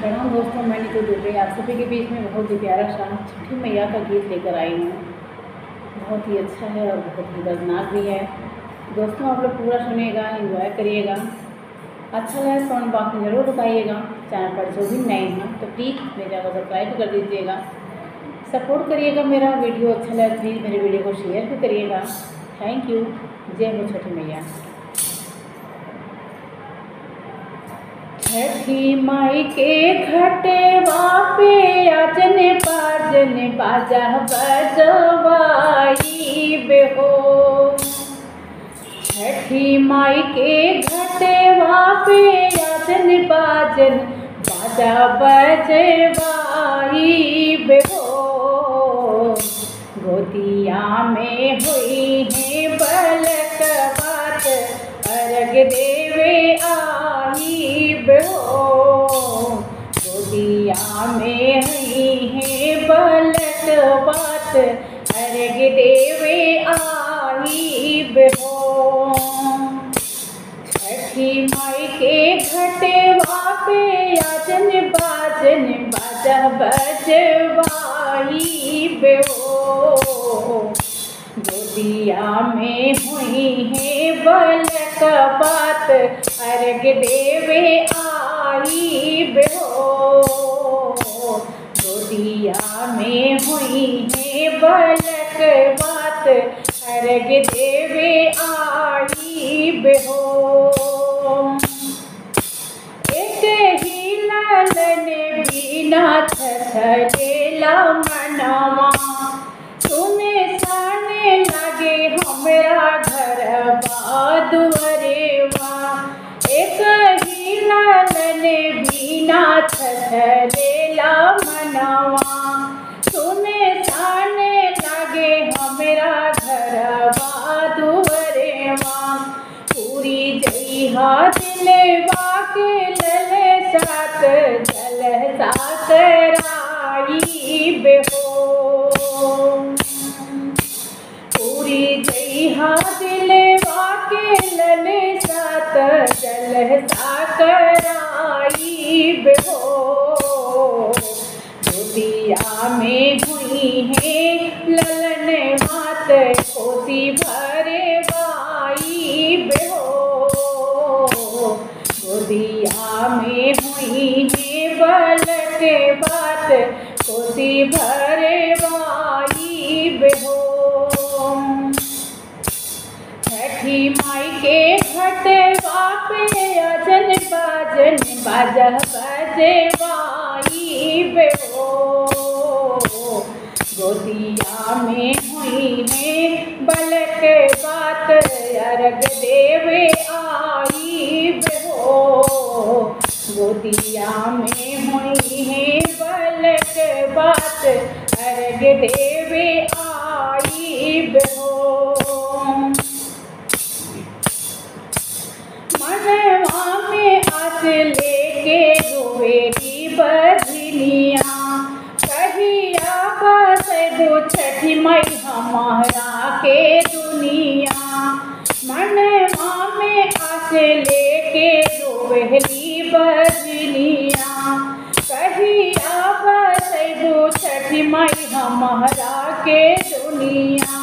प्रणाम दोस्तों, मैं नीतू दुबे आप सभी के बीच में बहुत ही प्यारा सा छठी मैया का गीत लेकर आई हूँ। बहुत ही अच्छा है और बहुत ही दर्दनाक भी है। दोस्तों आप लोग पूरा सुनिएगा, एंजॉय करिएगा। अच्छा लगे कमेंट बॉक्स में ज़रूर बताइएगा। चैनल पर जो भी नए हैं तो प्लीज़ मेरे चैनल को सब्सक्राइब कर दीजिएगा, सपोर्ट करिएगा। मेरा वीडियो अच्छा लगे प्लीज़ मेरे वीडियो को शेयर भी करिएगा। Thank you. जय हो छठी मैया। छठी माई के घटवा पे आजन बाजन बाजा बजवाई बेहो। छठी माई के घटवा पे आजन बाजन बाजा बजवाई बेहो। गोदिया में हुई है बलक बात अर्घ देवे आई बेहो। गोदिया में हुई है बलक बात अर्घ देवे आई बेहो। छठी माई के घटवा पे आजन बाजन बाजा बजवाई बेहो। गोदिया में हुई है बलक बात अर्घ देवे आई बेहो। गोदिया में हुई है बलक बात अर्घ देवे आई बेहो। एक ही लालन बिना छछलेला मनवा सुने साने लगे हमरा घर दुअरेवा। एक ही लालन बिना छछलेला मनवा सुने साने लगे हमरा घर दुअरेवा। पूरी जइहा दिलवा के लले साथ जल साकराई बेहो। पूरी जइहा दिलवा के लले साथ जल साकराई बेहो। गोदिया में हुई है ललन मात कोसी भरे बाई बेहो। गोदिया में हुई है बलक बात कोसी भरे बाई बेहो। छठी माई के घटवा पे आजन बाजन बाजा बजवाई बेहो। गोदिया में हुई है बलक बात अर्घ देवे आई बेहो। गोदिया में हुई है बलक बात अर्घ देवे आई बेहो। मनवा में आस लेके रोवेली बजनिया कहिया बस दो छठी माई हमारा के दुनिया। मनवा में आस लेके रोवेली बजनिया कहिया बस दो छठी माई हमारा के दुनिया।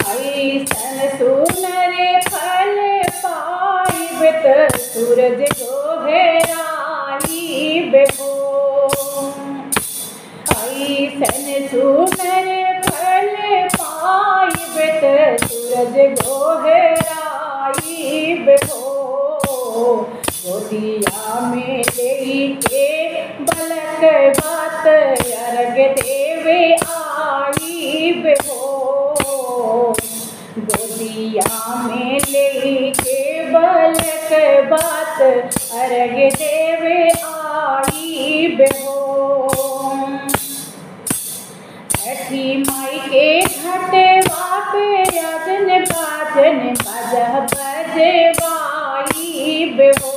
ऐसन सुनर फल पाइब सूरज गोहराई बेहो। ऐसन सुनर फल पाइब सूरज गोहराई बेहो। गोदिया में लेके बलक बात अर्घ देवे आई बेहो। गोदिया में लेके बलक बात अर्घ देवे आई बेहो। छठी माई के घटवा पे आजन बाजन बाजा बजवाई बेहो।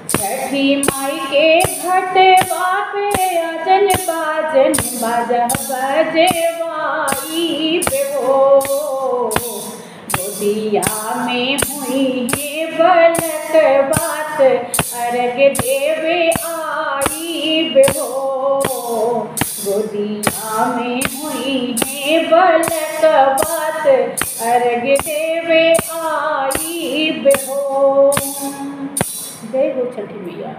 छठी माई के घटवा पे आजन बाजन बाजा बजवाई बेहो। गोदिया में हुई है बलक बात अर्घ देवे आई बेहो, गोदिया में हुई है बलक बात, अर्घ देवे आई बेहो। जय हो छठी मैया।